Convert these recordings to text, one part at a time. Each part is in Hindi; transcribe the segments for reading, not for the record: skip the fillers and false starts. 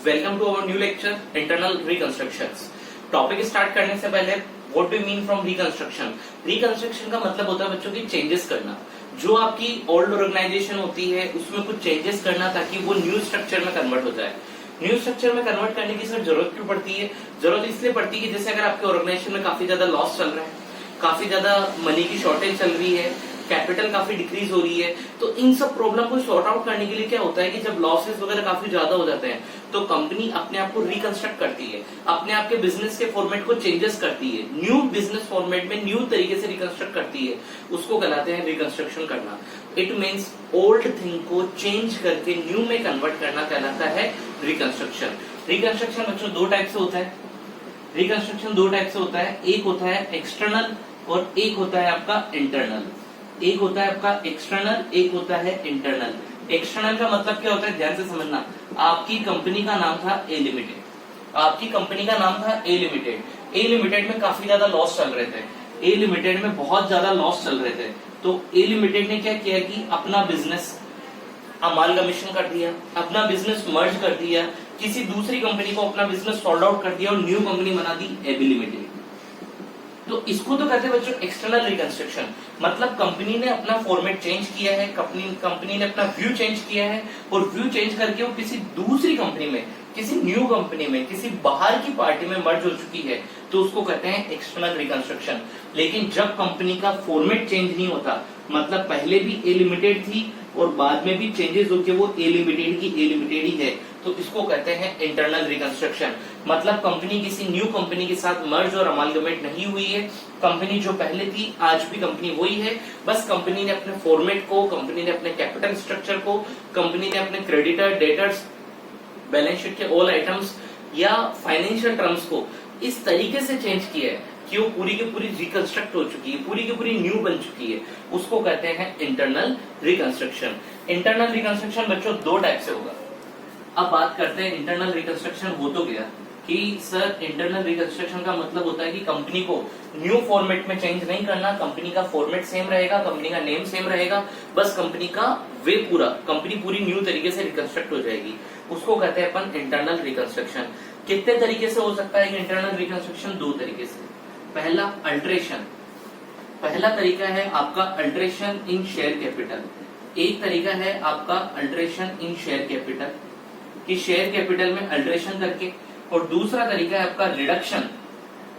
Welcome to our new lecture internal reconstructions. Topic start करने से पहले what do mean from reconstruction. Reconstruction का मतलब होता है बच्चों की चेंजेस करना। जो आपकी ओल्ड ऑर्गेनाइजेशन होती है उसमें कुछ चेंजेस करना ताकि वो न्यू स्ट्रक्चर में कन्वर्ट हो जाए। न्यू स्ट्रक्चर में कन्वर्ट करने की सर जरूरत क्यों पड़ती है? जरूरत इसलिए पड़ती है कि जैसे अगर आपके ऑर्गेनाइजेशन में काफी ज्यादा लॉस चल रहा है, काफी ज्यादा मनी की शॉर्टेज चल रही है, कैपिटल काफी डिक्रीज हो रही है, तो इन सब प्रॉब्लम को सॉर्ट आउट करने के लिए क्या होता है कि जब लॉसेस वगैरह काफी ज्यादा हो जाते हैं तो कंपनी अपने आप को रिकंस्ट्रक्ट करती है, अपने आप के बिजनेस के फॉर्मेट को चेंजेस करती है, न्यू बिजनेस फॉर्मेट में न्यू तरीके से रिकंस्ट्रक्ट करती है। उसको कहलाते हैं रिकंस्ट्रक्शन करना। इट मीन्स ओल्ड थिंग को चेंज करके न्यू में कन्वर्ट करना कहलाता है रिकंस्ट्रक्शन। रिकंस्ट्रक्शन बच्चों दो टाइप से होता है। रिकंस्ट्रक्शन दो टाइप से होता है, एक होता है एक्सटर्नल और एक होता है आपका इंटरनल। एक होता है आपका एक्सटर्नल, एक होता है इंटरनल। एक्सटर्नल का मतलब क्या होता है ध्यान से समझना। आपकी कंपनी का नाम था ए लिमिटेड, आपकी कंपनी का नाम था ए लिमिटेड। ए लिमिटेड में काफी ज्यादा लॉस चल रहे थे, ए लिमिटेड में बहुत ज्यादा लॉस चल रहे थे, तो ए लिमिटेड ने क्या किया कि अपना बिजनेस अमालगमेशन कर दिया, अपना बिजनेस मर्ज कर दिया, किसी दूसरी कंपनी को अपना बिजनेस सॉल्ड आउट कर दिया और न्यू कंपनी बना दी एबी लिमिटेड। तो इसको तो कहते हैं बच्चों एक्सटर्नल रिकंस्ट्रक्शन। मतलब कंपनी ने अपना फॉर्मेट चेंज किया है, कंपनी ने अपना व्यू चेंज किया है और व्यू चेंज करके वो किसी दूसरी कंपनी में, किसी न्यू कंपनी में, किसी बाहर की पार्टी में मर्ज हो चुकी है, तो उसको कहते हैं एक्सटर्नल रिकंस्ट्रक्शन। लेकिन जब कंपनी का फॉर्मेट चेंज नहीं होता, मतलब पहले भी ए लिमिटेड थी और बाद में भी चेंजेस होकर वो ए लिमिटेड की ए लिमिटेड ही है, तो इसको कहते हैं इंटरनल रिकंस्ट्रक्शन। मतलब कंपनी किसी न्यू कंपनी के साथ मर्ज और अमालगमेट नहीं हुई है, कंपनी जो पहले थी आज भी कंपनी वही है, बस कंपनी ने अपने फॉर्मेट को, कंपनी ने अपने कैपिटल स्ट्रक्चर को, कंपनी ने अपने क्रेडिटर, डेटर्स, बैलेंस शीट के ऑल आइटम्स या फाइनेंशियल टर्म्स को इस तरीके से चेंज किया है कि वो पूरी की पूरी रिकंस्ट्रक्ट हो चुकी है, पूरी की पूरी न्यू बन चुकी है। उसको कहते हैं इंटरनल रिकंस्ट्रक्शन। इंटरनल रिकंस्ट्रक्शन बच्चों दो टाइप से होगा। अब बात करते हैं इंटरनल रिकंस्ट्रक्शन हो तो गया कि सर इंटरनल रिकंस्ट्रक्शन का मतलब होता है कि कंपनी को न्यू फॉर्मेट में चेंज नहीं करना, कंपनी का फॉर्मेट सेम रहेगा, कंपनी का नेम सेम रहेगा, बस कंपनी का वे पूरा, कंपनी पूरी न्यू तरीके से रिकंस्ट्रक्ट हो जाएगी। उसको कहते हैं अपन इंटरनल रिकंस्ट्रक्शन। कितने तरीके से हो सकता है इंटरनल रिकंस्ट्रक्शन? दो तरीके से। पहला अल्ट्रेशन, पहला तरीका है आपका अल्ट्रेशन इन शेयर कैपिटल। एक तरीका है आपका अल्ट्रेशन इन शेयर कैपिटल कि शेयर कैपिटल में अल्ट्रेशन करके, और दूसरा तरीका है आपका रिडक्शन,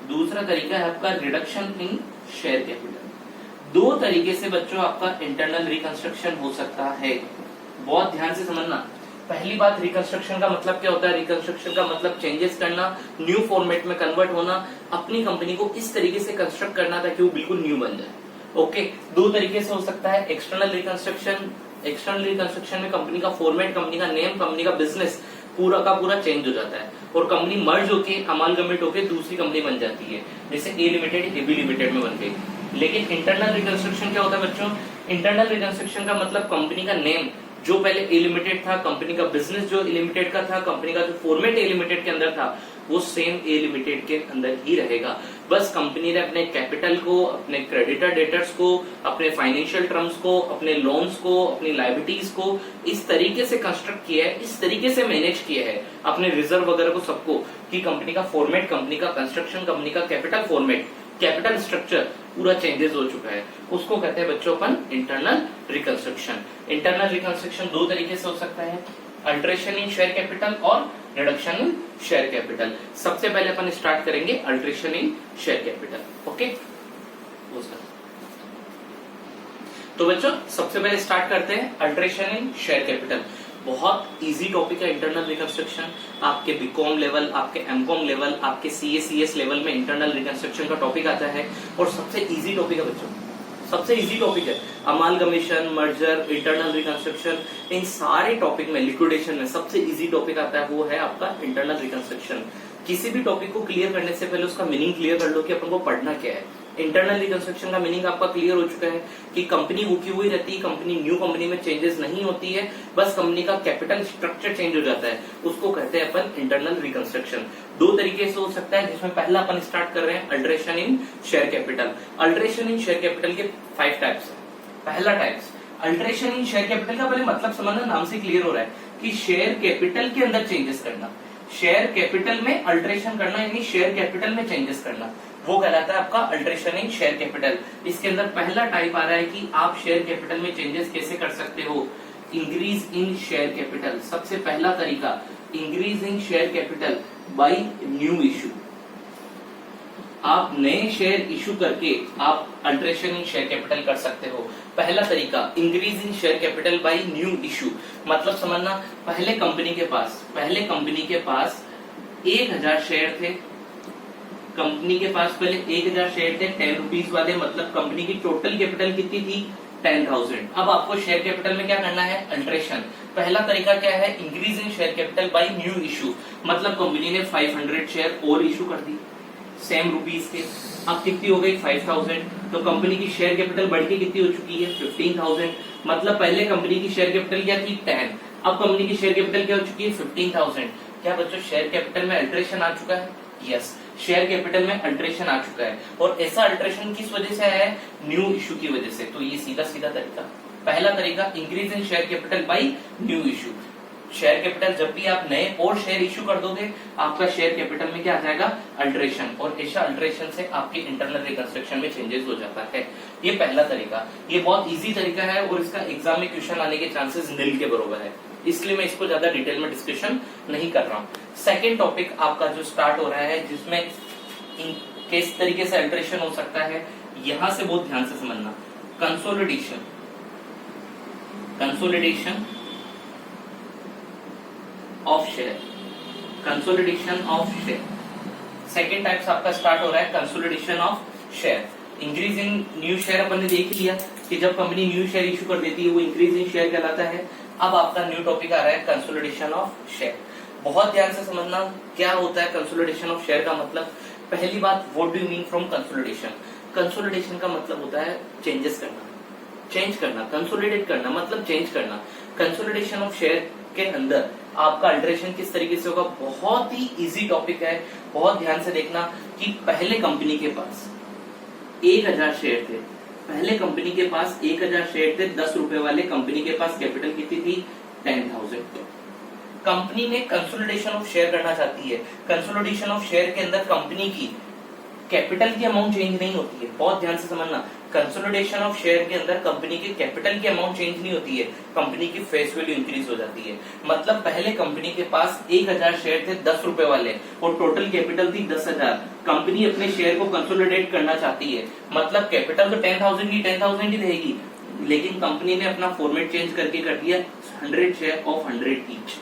दूसरा तरीका है आपका रिडक्शन इन शेयर कैपिटल। दो तरीके से बच्चों आपका इंटरनल रिकंस्ट्रक्शन हो सकता है, बहुत ध्यान से समझना। पहली बात, रिकंस्ट्रक्शन का मतलब क्या होता है? रिकंस्ट्रक्शन का मतलब चेंजेस करना, न्यू फॉर्मेट में कन्वर्ट होना, अपनी कंपनी को इस तरीके से कंस्ट्रक्ट करना ताकि वो बिल्कुल न्यू बन जाए। ओके, दो तरीके से हो सकता है एक्सटर्नल रिकंस्ट्रक्शन। एक्सटर्नल रिकंस्ट्रक्शन में कंपनी का फॉर्मेट, कंपनी का नेम, कंपनी का बिजनेस पूरा का पूरा चेंज हो जाता है और कंपनी मर्ज होके, अमालगमेट होके दूसरी कंपनी बन जाती है, जैसे ए लिमिटेड एबी लिमिटेड में बन गई। लेकिन इंटरनल रिकंस्ट्रक्शन क्या होता है बच्चों? इंटरनल रिकंस्ट्रक्शन का मतलब कंपनी का नेम जो पहले ए लिमिटेड था, कंपनी का बिजनेस जो ए लिमिटेड का था, कंपनी का जो फॉर्मेट ए लिमिटेड के अंदर था, वो सेम ए लिमिटेड के अंदर ही रहेगा। बस कंपनी ने अपने कैपिटल को, अपने क्रेडिटर डेटर्स को, अपने फाइनेंशियल टर्म्स को, अपने लोन्स को, अपनी लायबिलिटीज को इस तरीके से कंस्ट्रक्ट किया है, इस तरीके से मैनेज किया है, अपने रिजर्व वगैरह को सबको, कि कंपनी का फॉर्मेट, कंपनी का कंस्ट्रक्शन, कंपनी का कैपिटल फॉर्मेट, कैपिटल स्ट्रक्चर पूरा चेंजेस हो चुका है। उसको कहते हैं बच्चों अपन इंटरनल रिकंस्ट्रक्शन। इंटरनल रिकंस्ट्रक्शन दो तरीके से हो सकता है, अल्ट्रेशन इन शेयर कैपिटल और रिडक्शन इन शेयर कैपिटल। सबसे पहले अपन स्टार्ट करेंगे अल्ट्रेशन इन शेयर कैपिटल। ओके, तो बच्चों सबसे पहले स्टार्ट करते हैं अल्ट्रेशन इन शेयर कैपिटल। बहुत इजी टॉपिक है इंटरनल रिकंस्ट्रक्शन। आपके बीकॉम लेवल, आपके एमकॉम लेवल, आपके सीए सीएस लेवल में इंटरनल रिकंस्ट्रक्शन का टॉपिक आता है और सबसे इजी टॉपिक है बच्चों, सबसे इजी टॉपिक है। अमालगमेशन, मर्जर, इंटरनल रिकंस्ट्रक्शन, इन सारे टॉपिक में, लिक्विडेशन में सबसे इजी टॉपिक आता है वो है आपका इंटरनल रिकंस्ट्रक्शन। किसी भी टॉपिक को क्लियर करने से पहले उसका मीनिंग क्लियर कर लो कि अपन को पढ़ना क्या है। इंटरनल रिकंस्ट्रक्शन का मीनिंग आपका क्लियर हो चुका है कि कंपनी वो की हुई रहती है, कंपनी न्यू कंपनी में चेंजेस नहीं होती है, बस कंपनी का कैपिटल स्ट्रक्चर चेंज हो जाता है, उसको कहते हैं अपन इंटरनल रिकंस्ट्रक्शन। दो तरीके से हो सकता है, जिसमें पहला अपन स्टार्ट कर रहे हैं अल्ट्रेशन इन शेयर कैपिटल। अल्ट्रेशन इन शेयर कैपिटल के 5 टाइप्स है। पहला टाइप्स अल्ट्रेशन इन शेयर कैपिटल का, पहले मतलब समझना, नाम से क्लियर हो रहा है कि शेयर कैपिटल के अंदर चेंजेस करना। शेयर कैपिटल में अल्टरेशन करना, यानी शेयर कैपिटल में चेंजेस करना, वो कहलाता है आपका अल्टरेशन इन शेयर कैपिटल। इसके अंदर पहला टाइप आ रहा है कि आप शेयर कैपिटल में चेंजेस कैसे कर सकते हो, इंक्रीज इन शेयर कैपिटल। सबसे पहला तरीका increase in share capital by new issue. आप नए शेयर इशू करके आप अल्टरेशन इन शेयर कैपिटल कर सकते हो। पहला तरीका increase in share capital by new issue, मतलब समझना, पहले कंपनी के पास 1000 शेयर थे, कंपनी के पास पहले 1000 शेयर थे 10 रुपीज वाले, मतलब कंपनी की टोटल कैपिटल कितनी थी 10,000। अब आपको शेयर कैपिटल में क्या करना है, अल्टरेशन। पहला तरीका क्या है, increase in share capital by new issue, मतलब कंपनी ने 500 शेयर और इशू कर दी सेम रुपीज के, अब कितनी हो गई 5000, तो कंपनी की शेयर कैपिटल बढ़ के कितनी हो चुकी है 15,000। मतलब पहले कंपनी की शेयर कैपिटल क्या थी 10, अब कंपनी की शेयर कैपिटल क्या हो चुकी है 15,000। क्या बच्चों शेयर कैपिटल में अल्टरेशन आ चुका है? यस, शेयर कैपिटल में अल्टरेशन आ चुका है, और ऐसा अल्टरेशन किस वजह से आया है, न्यू इशू की वजह से। तो ये सीधा तरीका, पहला तरीका increase in share capital by new issue. Share capital जब भी आप नए और शेयर इशू कर दोगे, आपका शेयर कैपिटल में क्या आ जाएगा, अल्टरेशन, और ऐसा अल्टरेशन से आपके इंटरनल रिकंस्ट्रक्शन में चेंजेस हो जाता है। ये पहला तरीका, ये बहुत इजी तरीका है और इसका एग्जाम में क्वेश्चन आने के चांसेस नील के बराबर है, इसलिए मैं इसको ज्यादा डिटेल में डिस्कशन नहीं कर रहा हूँ। सेकेंड टॉपिक आपका जो स्टार्ट हो रहा है, जिसमें किस तरीके से अल्टरेशन हो सकता है, यहां से बहुत ध्यान से समझना। Consolidation of share, consolidation of share, second types आपका स्टार्ट हो रहा है consolidation of share. Increase in new share अपन ने देख लिया कि जब कंपनी न्यू शेयर इशू कर देती है वो इंक्रीज इन शेयर कहलाता है। अब आपका न्यू टॉपिक आ रहा है कंसोलिडेशन ऑफ शेयर। बहुत ध्यान से समझना क्या होता है कंसोलिडेशन ऑफ शेयर का मतलब। पहली बात, what do you mean from consolidation? Consolidation का मतलब होता है चेंजेस करना, चेंज करना, कंसोलिडेट करना मतलब चेंज करना। कंसोलिडेशन ऑफ शेयर के अंदर आपका अल्टरेशन किस तरीके से होगा, बहुत ही इजी टॉपिक है, बहुत ध्यान से देखना कि पहले कंपनी के पास 1000 शेयर थे, पहले कंपनी के पास 1000 शेयर थे 10 रुपए वाले, कंपनी के पास कैपिटल कितनी थी 10,000। कंपनी ने कंसोलिडेशन ऑफ शेयर करना चाहती है। कंसोलिडेशन ऑफ शेयर के अंदर कंपनी की कैपिटल की अमाउंट चेंज नहीं होती है, बहुत ध्यान से समझना। कंसोलिडेशन ऑफ शेयर के अंदर कंपनी के कैपिटल की अमाउंट चेंज नहीं होती है, कंपनी की फेस वैल्यू इंक्रीज हो जाती है। मतलब पहले कंपनी के पास 1000 शेयर थे 10 रुपए वाले और टोटल कैपिटल थी 10,000। कंपनी अपने शेयर को कंसोलिडेट करना चाहती है, मतलब कैपिटल तो 10,000 ही रहेगी, लेकिन कंपनी ने अपना फॉर्मेट चेंज करके कर दिया 100 शेयर ऑफ 100 ईच।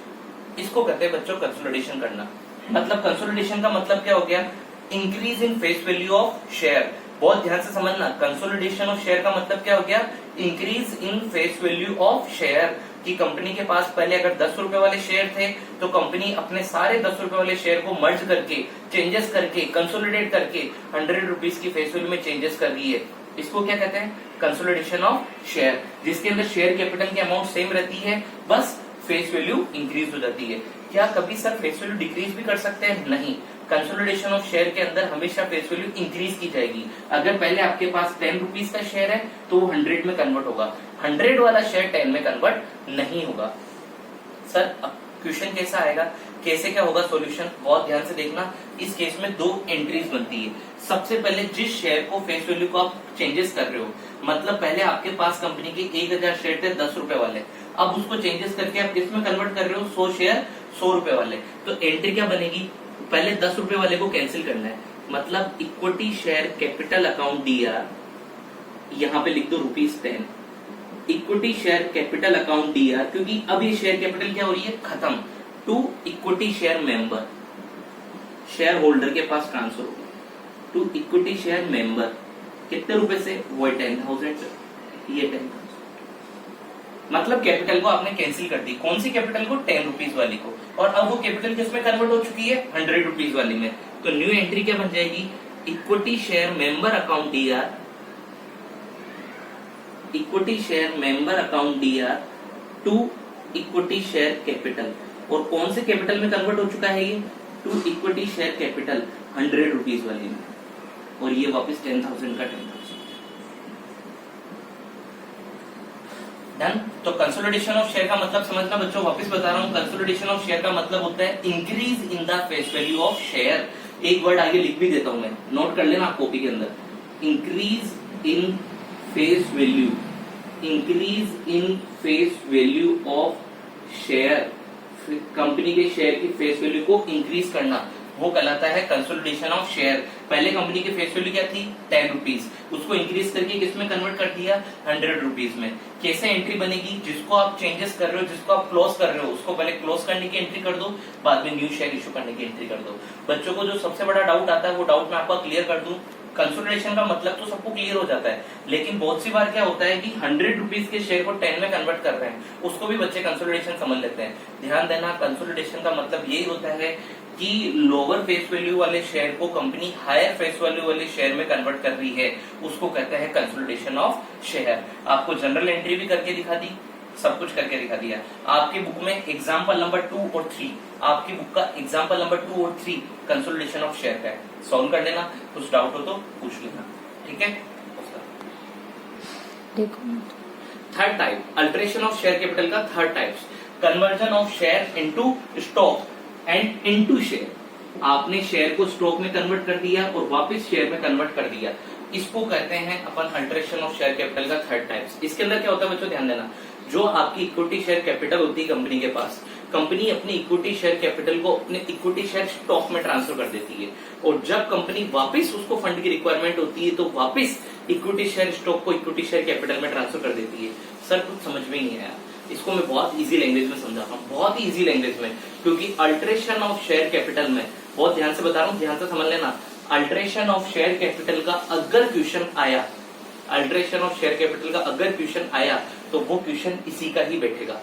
इसको कहते हैं बच्चों कंसोलिडेशन करना। मतलब कंसोलिडेशन का मतलब क्या हो गया, increase in face value of share. बहुत ध्यान से समझना, कंसोलिडेशन ऑफ शेयर का मतलब क्या हो गया, increase in face value of share. कि कंपनी के पास पहले अगर 10 रुपए वाले शेयर थे तो कंपनी अपने सारे 10 रुपए वाले शेयर को मर्ज करके, चेंजेस करके, कंसोलिडेट करके 100 रुपीज की फेस वैल्यू में चेंजेस कर रही है। इसको क्या कहते हैं, कंसोलिडेशन ऑफ शेयर, जिसके अंदर शेयर कैपिटल की अमाउंट सेम रहती है, बस फेस वैल्यू इंक्रीज हो जाती है। क्या कभी सर फेस वैल्यू डिक्रीज भी कर सकते हैं? नहीं, कंसोलिडेशन ऑफ शेयर के अंदर हमेशा फेस वैल्यू इंक्रीज की जाएगी। अगर पहले आपके पास 10 रुपीज का शेयर है तो वो 100 में कन्वर्ट होगा, 100 वाला शेयर 10 में कन्वर्ट नहीं होगा। सर अब क्वेश्चन कैसा आएगा, कैसे क्या होगा सॉल्यूशन, बहुत ध्यान से देखना। इस केस में 2 एंट्रीज बनती है। सबसे पहले जिस शेयर को फेस वैल्यू को आप चेंजेस कर रहे हो, मतलब पहले आपके पास कंपनी के 1000 शेयर थे 10 रुपए वाले, अब उसको चेंजेस करके आप किसमें कन्वर्ट कर रहे हो, 100 शेयर 100 रुपए वाले। तो एंट्री क्या बनेगी, पहले 10 रुपए वाले को कैंसिल करना है, मतलब equity share capital account DR, यहाँ पे लिख दो ₹10, equity share capital account DR, क्योंकि अब ये शेयर कैपिटल क्या हो रही है, खत्म, to equity share member, shareholder के पास ट्रांसफर होगा टू इक्विटी शेयर मेंबर। कितने रुपए से, वो 10,000, ये 10,000। मतलब कैपिटल को आपने कैंसिल कर दी, कौन सी कैपिटल को, 10 रुपीज वाली को, और अब वो कैपिटल किसमें कन्वर्ट हो चुकी है, 100 रुपीज वाली में। तो न्यू एंट्री क्या बन जाएगी, equity share member account DR, equity share member account DR to equity share capital. और कौन से कैपिटल में कन्वर्ट हो चुका है ये, to equity share capital 100 rupees वाली में, और ये वापस 10,000 का 10,000। डन। तो कंसोलिडेशन ऑफ शेयर का मतलब समझना बच्चों, वापस बता रहा हूँ, कंसोलिडेशन ऑफ शेयर का मतलब होता है increase in the face value of share. एक वर्ड आगे लिख भी देता हूं मैं, नोट कर लेना कॉपी के अंदर, increase in face value, increase in face value of share, company के शेयर की फेस वैल्यू को इंक्रीज करना, वो कहलाता है कंसोलिडेशन ऑफ शेयर। पहले कंपनी की फेस वैल्यू क्या थी 10 रुपीज, उसको इंक्रीज करके किसमें कन्वर्ट कर दिया 100 रुपीज में। कैसे एंट्री बनेगी, जिसको आप चेंजेस कर रहे हो, जिसको आप क्लोज कर रहे हो, उसको पहले क्लोज करने की एंट्री कर दो, बाद में न्यू शेयर इशू करने की एंट्री कर दो। बच्चों को जो सबसे बड़ा डाउट आता है वो डाउट मैं आपका क्लियर कर दूं। कंसोलिडेशन का मतलब तो सबको क्लियर हो जाता है, लेकिन बहुत सी बार क्या होता है कि 100 रुपीज के शेयर को 10 में कन्वर्ट कर रहे हैं, उसको भी बच्चे कंसोलिडेशन समझ लेते हैं। ध्यान देना, कंसोलिडेशन का मतलब यही होता है कि लोअर फेस वैल्यू वाले शेयर को कंपनी हायर फेस वैल्यू वाले शेयर में कन्वर्ट कर रही है, उसको कहते हैं कंसोलिडेशन ऑफ शेयर। आपको जनरल एंट्री भी करके दिखा दी, सब कुछ करके दिखा दिया। आपकी बुक में एग्जाम्पल नंबर 2 और 3, आपकी बुक का एग्जाम्पल नंबर 2 और 3 कंसोलिडेशन ऑफ शेयर का है, सॉल्व कर लेना, कुछ डाउट हो तो पूछ लेना, ठीक है। Third type, alteration of share capital का third types, conversion of share into stock and into share. आपने शेयर को स्टॉक में कन्वर्ट कर दिया और वापस शेयर में कन्वर्ट कर दिया, इसको कहते हैं अपन अल्टरेशन ऑफ शेयर कैपिटल का थर्ड टाइप्स। इसके अंदर क्या होता है बच्चों, ध्यान देना, जो आपकी इक्विटी शेयर कैपिटल होती है कंपनी के पास, कंपनी अपनी इक्विटी शेयर कैपिटल को अपने इक्विटी शेयर स्टॉक में ट्रांसफर कर देती है, और जब कंपनी वापस उसको फंड की रिक्वायरमेंट होती है तो वापस इक्विटी शेयर स्टॉक को इक्विटी शेयर कैपिटल में ट्रांसफर कर देती है। सर कुछ समझ में ही नहीं आया, इसको मैं बहुत इजी लैंग्वेज में समझाता हूँ, बहुत ही इजी लैंग्वेज में, क्योंकि अल्टरेशन ऑफ शेयर कैपिटल में, बहुत ध्यान से बता रहा हूँ, ध्यान से समझ लेना, अल्टरेशन ऑफ शेयर कैपिटल का अगर क्वेश्चन आया, अल्टरेशन ऑफ शेयर कैपिटल का अगर क्वेश्चन आया तो वो क्वेश्चन इसी का ही बैठेगा,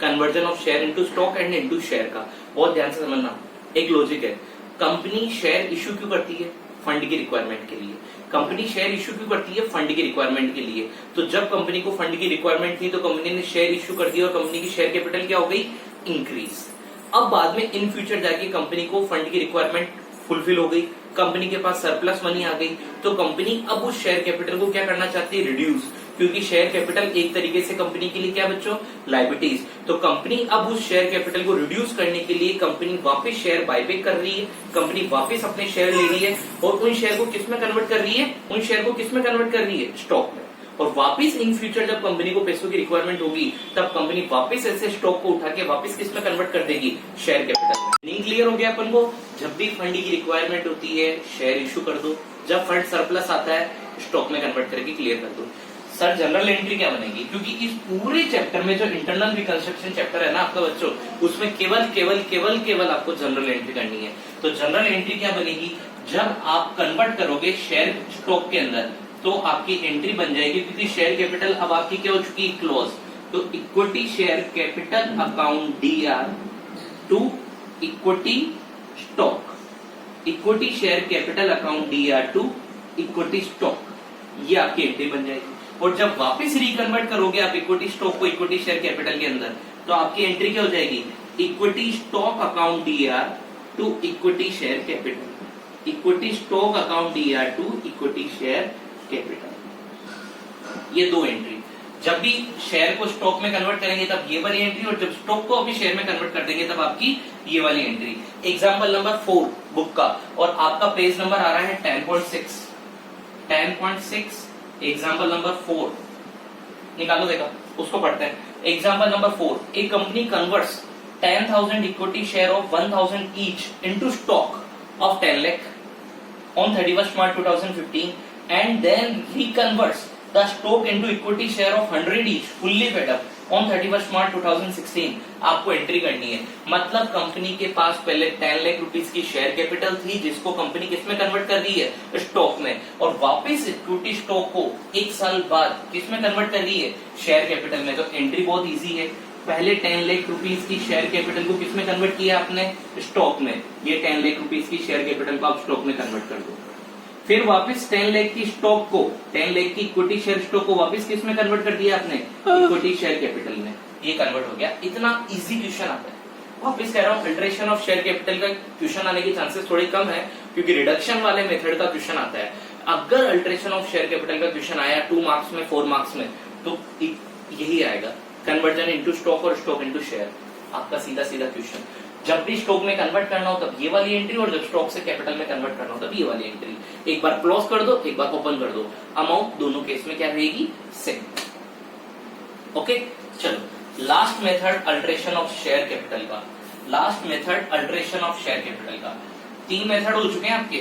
conversion of share into stock and into share का। बहुत ध्यान से समझना, एक लॉजिक है, कंपनी शेयर इश्यू क्यों करती है, फंड की रिक्वायरमेंट के लिए। कंपनी शेयर इश्यू क्यों करती है, फंड की रिक्वायरमेंट के लिए। तो जब कंपनी को फंड की रिक्वायरमेंट थी तो कंपनी ने शेयर इश्यू कर दिया और कंपनी की शेयर कैपिटल क्या हो गई, इंक्रीज। अब बाद में इन फ्यूचर जाके कंपनी को फंड की रिक्वायरमेंट फुलफिल हो गई, कंपनी के पास सरप्लस मनी आ गई, तो कंपनी अब उस शेयर कैपिटल को क्या करना चाहती है, रिड्यूस, क्योंकि शेयर कैपिटल एक तरीके से कंपनी के लिए क्या बच्चों, लायबिलिटीज। तो कंपनी अब उस शेयर कैपिटल को रिड्यूस करने के लिए कंपनी वापस शेयर बायबैक कर रही है, कंपनी वापस अपने शेयर ले रही है और उन शेयर को किसमें कन्वर्ट कर रही है, उन शेयर को किसमें कन्वर्ट कर रही है, स्टॉक में। और वापस इन फ्यूचर जब कंपनी को पैसों की रिक्वायरमेंट होगी तब कंपनी वापस ऐसे स्टॉक को उठा के वापस किसमें कन्वर्ट कर देगी, शेयर कैपिटल में। मीनिंग क्लियर हो गया अपन को, जब भी फंड की रिक्वायरमेंट होती है शेयर इशू कर दो, जब फंड सरप्लस आता है स्टॉक में कन्वर्ट करके क्लियर कर दो। सर जनरल एंट्री क्या बनेगी, क्योंकि इस पूरे चैप्टर में जो इंटरनल रिकंस्ट्रक्शन चैप्टर है ना आपका बच्चों, उसमें केवल केवल केवल केवल आपको जनरल एंट्री करनी है। तो जनरल एंट्री क्या बनेगी, जब आप कन्वर्ट करोगे शेयर स्टॉक के अंदर तो आपकी एंट्री बन जाएगी, क्योंकि शेयर कैपिटल अब आपकी क्या हो चुकी है, क्लोज। तो equity share capital account DR to equity stock, equity share capital account DR to equity stock, ये आपकी एंट्री बन जाएगी। और जब वापस रिकन्वर्ट करोगे आप इक्विटी स्टॉक को इक्विटी शेयर कैपिटल के अंदर, तो आपकी एंट्री क्या हो जाएगी, equity stock account DR to equity share capital, equity stock account DR to equity share capital. ये दो एंट्री, जब भी शेयर को स्टॉक में कन्वर्ट करेंगे तब ये वाली एंट्री, और जब स्टॉक को अभी शेयर में कन्वर्ट कर देंगे तब आपकी ये वाली एंट्री। एग्जांपल नंबर 4 बुक का, और आपका पेज नंबर आ रहा है 10.6, 10.6 एग्जांपल नंबर 4 निकालो, देखा उसको पढ़ते हैं। एग्जांपल नंबर 4, एक company converts 10,000 equity share of 1,000 each into stock of 10 lakh on 31st March 2015 and then reconverts the stock into equity share of 100 each fully paid up on 31st March 2016। आपको एंट्री करनी है, मतलब कंपनी के पास पहले 10 लाख रुपीस की शेयर कैपिटल थी जिसको कंपनी किसमें कन्वर्ट कर रही है, स्टॉक में, और वापस इक्विटी स्टॉक को एक साल बाद किसमें कन्वर्ट कर रही है, शेयर कैपिटल में। तो एंट्री बहुत इजी है, पहले 10 लाख रुपीस की शेयर कैपिटल को किसमें कन्वर्ट किया आपने, स्टॉक में, ये 10 लाख रुपीस की शेयर कैपिटल को आप स्टॉक में कन्वर्ट कर दो। फिर वापस 10 लाख की स्टॉक को, 10 लाख की इक्विटी शेयर स्टॉक को वापस किसमें कन्वर्ट कर दिया आपने, इक्विटी शेयर कैपिटल में, ये कन्वर्ट हो गया। इतना इजी क्वेश्चन आता है। वापस कह रहा हूँ, अल्टरेशन ऑफ शेयर कैपिटल का क्वेश्चन आने के चांसेस थोड़े कम है, क्योंकि रिडक्शन वाले मेथड का क्वेश्चन आता है। अगर अल्टरेशन ऑफ शेयर कैपिटल का क्वेश्चन आया 2 मार्क्स में, 4 मार्क्स में, तो यही आएगा। कन्वर्जन इनटू स्टॉक और स्टॉक इनटू शेयर। आपका सीधा सीधा क्वेश्चन, जब भी स्टॉक में कन्वर्ट करना हो तब ये वाली एंट्री, और जब स्टॉक से कैपिटल में कन्वर्ट करना हो तब ये वाली एंट्री। एक बार क्लोज कर दो, एक बार ओपन कर दो, अमाउंट दोनों केस में क्या रहेगी, सेम। ओके, चलो last method alteration of share capital का। Last method alteration of share capital का। 3 मेथड हो चुके हैं आपके।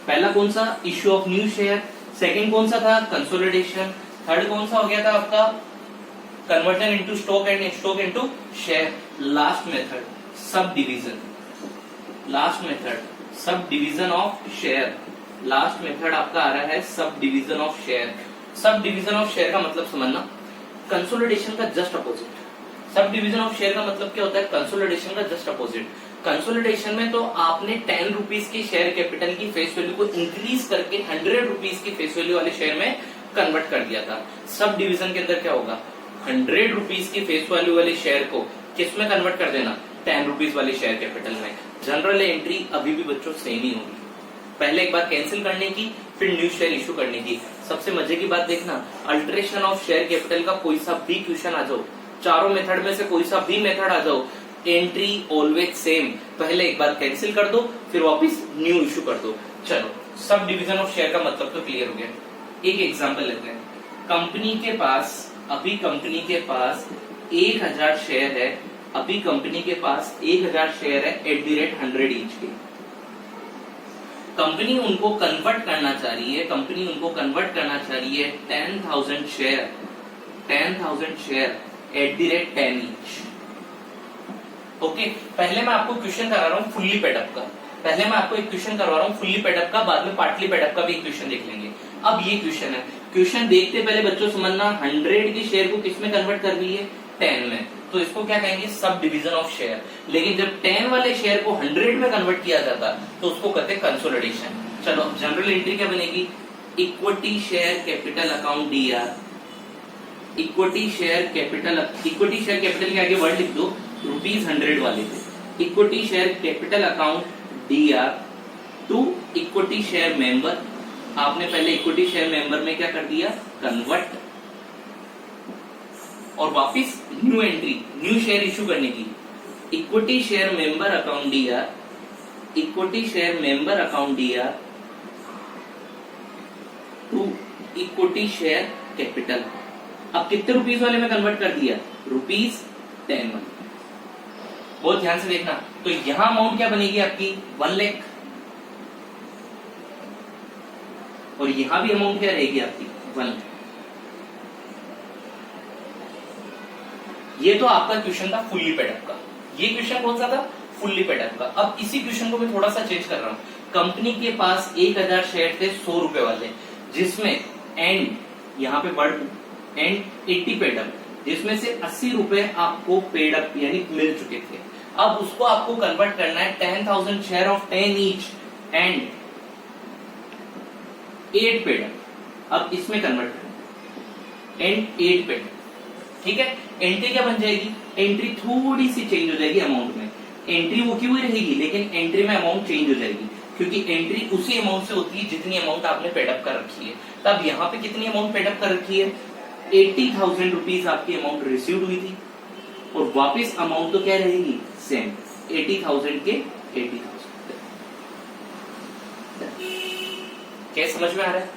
पहला कौन सा, issue of new share. Second कौन सा था, कंसोलिडेशन। थर्ड कौन सा हो गया था आपका, conversion into stock and stock into share. Last method sub division. Last method sub division of share. Last method आपका आ रहा है sub division of share. Sub division of share का मतलब समझना, कंसोलिडेशन का just opposite. Sub division of share का मतलब क्या होता है, कंसोलिडेशन का जस्ट अपोजिट। कंसोलिडेशन में तो आपने 10 रुपीज की शेयर कैपिटल की फेस वैल्यू को इंक्रीज करके 100 रुपीज की फेस वैल्यू वाले शेयर में कन्वर्ट कर दिया था। सब डिवीजन के अंदर क्या होगा, 100 रुपीज की फेस वैल्यू वाले शेयर को किस में कन्वर्ट कर देना, 10 रुपीज वाले शेयर कैपिटल में। जनरल एंट्री अभी भी बच्चों सेम ही होगी, पहले एक बार कैंसिल करने की, फिर न्यू शेयर इशू करने की। सबसे मजे की बात देखना, अल्टरेशन ऑफ शेयर कैपिटल का कोई सा भी क्वेश्चन आ जाओ, चारों मेथड में से कोई सा भी मेथड आ जाओ, एंट्री ऑलवेज सेम। पहले एक बार कैंसिल कर दो, फिर वापस न्यू इशू कर दो। चलो सब डिवीजन ऑफ शेयर का मतलब तो क्लियर हो गया। एक एग्जांपल लेते हैं। कंपनी के पास, अभी कंपनी के पास 1000 शेयर है, अभी कंपनी के पास 1000 शेयर है @100 ईच के। कंपनी उनको कन्वर्ट करना चाह रही है, कंपनी उनको कन्वर्ट करना चाह रही है 10,000 शेयर, 10,000 शेयर @10 ईच। ओके, पहले मैं आपको क्वेश्चन करा रहा हूँ फुल्ली पेडअप का। पहले मैं आपको एक क्वेश्चन करवा रहा हूँ फुल्ली पेडअप का, बाद में पार्टली पेडअप का भी एक क्वेश्चन देख लेंगे। अब ये क्वेश्चन है, क्वेश्चन देखते पहले बच्चों समझना, 100 की शेयर को किस में कन्वर्ट कर रही है, 10 में, तो इसको क्या कहेंगे, सब डिवीजन ऑफ शेयर। लेकिन जब 10 वाले शेयर को 100 में कन्वर्ट किया जाता तो उसको कहते हैं कंसोलिडेशन। चलो अब जनरल एंट्री क्या बनेगी, equity share capital account DR। Equity share capital, equity share capital के आगे वर्ड लिख दो, ₹100 वाले थे। Equity share capital account DR to equity share member. आपने पहले इक्विटी शेयर मेंबर में क्या कर दिया, कन्वर्ट, और वापिस new entry, new share issue करने की। Equity share member account DR, equity share member account DR to equity share capital. अब कितने रुपीस वाले में कन्वर्ट कर दिया, ₹10 वाले। बहुत ध्यान से देखना, तो यहां अमाउंट क्या बनेगी आपकी, 1 लाख, और यहां भी अमाउंट क्या रहेगी आपकी, 1 लाख। ये तो आपका क्वेश्चन था फुल्ली पेडअप का। ये क्वेश्चन कौन सा था, फुल्ली पेडअप का। अब इसी क्वेश्चन को मैं थोड़ा सा चेंज कर रहा हूं। कंपनी के पास 1000 शेयर थे 100 रुपए वाले, जिसमें एंड, यहाँ पे वर्ड एंड 80 पेडअप, जिसमें से 80 रुपए आपको पेडअप यानी मिल चुके थे। अब उसको आपको कन्वर्ट करना है 10,000 share of 10 each and 8 paid up. अब इसमें कन्वर्ट करना एंड 8 पेडअप, ठीक है। एंट्री क्या बन जाएगी, एंट्री थोड़ी सी चेंज हो जाएगी अमाउंट में। एंट्री वो की वही रहेगी, लेकिन एंट्री में अमाउंट चेंज हो जाएगी, क्योंकि एंट्री उसी अमाउंट से होती है जितनी अमाउंट आपने पेडअप कर रखी है। तब यहाँ पे कितनी अमाउंट पेडअप कर रखी है, 80,000 रुपीज आपकी अमाउंट रिसीव हुई थी, और वापस अमाउंट तो क्या रहेगी, सेम 80,000 के 80,000। क्या समझ में आ रहा है,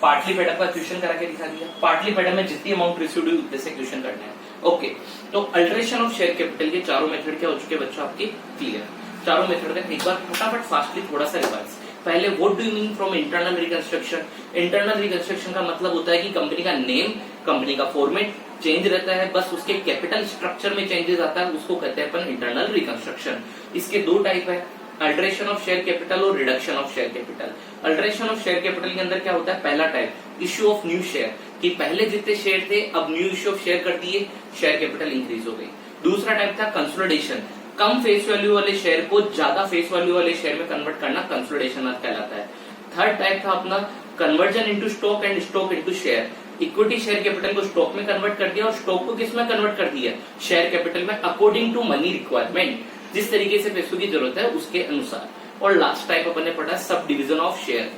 पार्टली पेडअप का क्वेश्चन करा के दिखा दिया। पार्टली पेडअप में जितनी अमाउंट रिसीव हुई उतने से क्वेश्चन करना है। ओके, तो अल्टरेशन ऑफ शेयर कैपिटल के चारों मेथड क्या हो चुके बच्चों आपके, क्लियर। चारों मेथड का एक बार फटाफट फास्टली थोड़ा सा रिवाइज। पहले what do you mean from internal reconstruction. Internal reconstruction का मतलब होता है कि कंपनी का नेम, कंपनी का फॉर्मेट चेंज रहता है, बस उसके कैपिटल स्ट्रक्चर में चेंजेस आता है, उसको कहते हैं अपन इंटरनल रिकंस्ट्रक्शन। इसके 2 टाइप है, अल्टरेशन ऑफ शेयर कैपिटल और reduction of share capital. Alteration of share capital के अंदर क्या होता है, पहला type issue of new share, कि पहले जितने शेयर थे अब न्यू इश्यू ऑफ शेयर कर दिए, शेयर कैपिटल इंक्रीज हो गई। दूसरा टाइप था कंसोलिडेशन, कम फेस वैल्यू वाले शेयर को ज्यादा फेस वैल्यू वाले शेयर में कन्वर्ट करना कंसोलिडेशन कहलाता है। थर्ड टाइप था अपना conversion into stock and stock into share. Equity share capital को स्टॉक में कन्वर्ट कर दिया और स्टॉक को किस में कन्वर्ट कर दिया, शेयर कैपिटल में, अकॉर्डिंग टू मनी रिक्वायरमेंट, जिस तरीके से पैसों की जरूरत है उसके अनुसार। और लास्ट टाइप अपन ने पढ़ा सब डिवीजन ऑफ शेयर।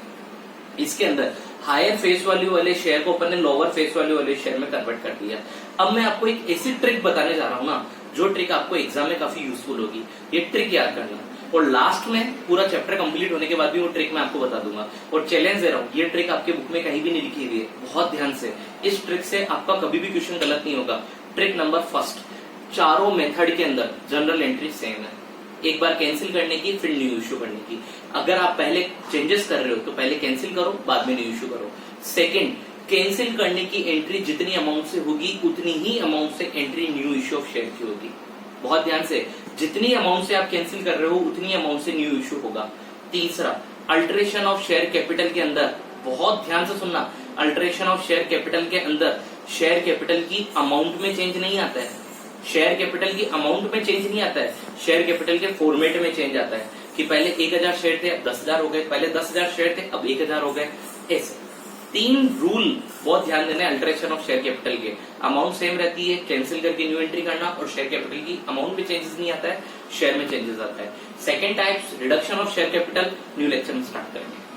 इसके अंदर हायर फेस वैल्यू वाले शेयर को अपन ने लोअर फेस वैल्यू वाले शेयर में कन्वर्ट कर दिया। अब मैं आपको एक ऐसी ट्रिक बताने जा रहा हूं ना, जो ट्रिक आपको एग्जाम में काफी यूजफुल होगी। ये ट्रिक याद करना, और लास्ट में पूरा चैप्टर कंप्लीट होने के बाद भी वो ट्रिक मैं आपको बता दूंगा। और चैलेंज दे रहा हूँ, ये ट्रिक आपके बुक में कहीं भी नहीं लिखी हुई है, बहुत ध्यान से। इस ट्रिक से आपका कभी भी क्वेश्चन गलत नहीं होगा। ट्रिक नंबर फर्स्ट, चारों मेथड के अंदर जनरल एंट्री सेम है। एक बार कैंसिल करने की, फिर न्यू इश्यू करने की। अगर आप पहले चेंजेस कर रहे हो तो पहले कैंसिल करो, बाद में न्यू इश्यू करो। सेकंड, कैंसिल करने की एंट्री जितनी अमाउंट से होगी उतनी ही अमाउंट से entry new issue of share की होगी। बहुत ध्यान से, जितनी अमाउंट से आप कैंसिल कर रहे हो उतनी अमाउंट से न्यू इश्यू होगा। तीसरा, अल्टरेशन ऑफ शेयर कैपिटल के अंदर, बहुत ध्यान से सुनना, अल्टरेशन ऑफ शेयर कैपिटल के अंदर शेयर कैपिटल की अमाउंट में चेंज नहीं आता है। शेयर कैपिटल की अमाउंट में चेंज नहीं आता है, शेयर कैपिटल के फॉर्मेट में चेंज आता है कि पहले 1000 शेयर थे अब 10,000 हो गए, पहले 10,000 शेयर थे अब 1000 हो गए। ऐसे 3 रूल बहुत ध्यान देना है अल्टरेशन ऑफ शेयर कैपिटल के। अमाउंट सेम रहती है, कैंसिल करके न्यू एंट्री करना, और शेयर कैपिटल की अमाउंट में चेंजेस नहीं आता है, शेयर में चेंजेस आता है। Second types, reduction of share capital, new lecture में स्टार्ट करेंगे।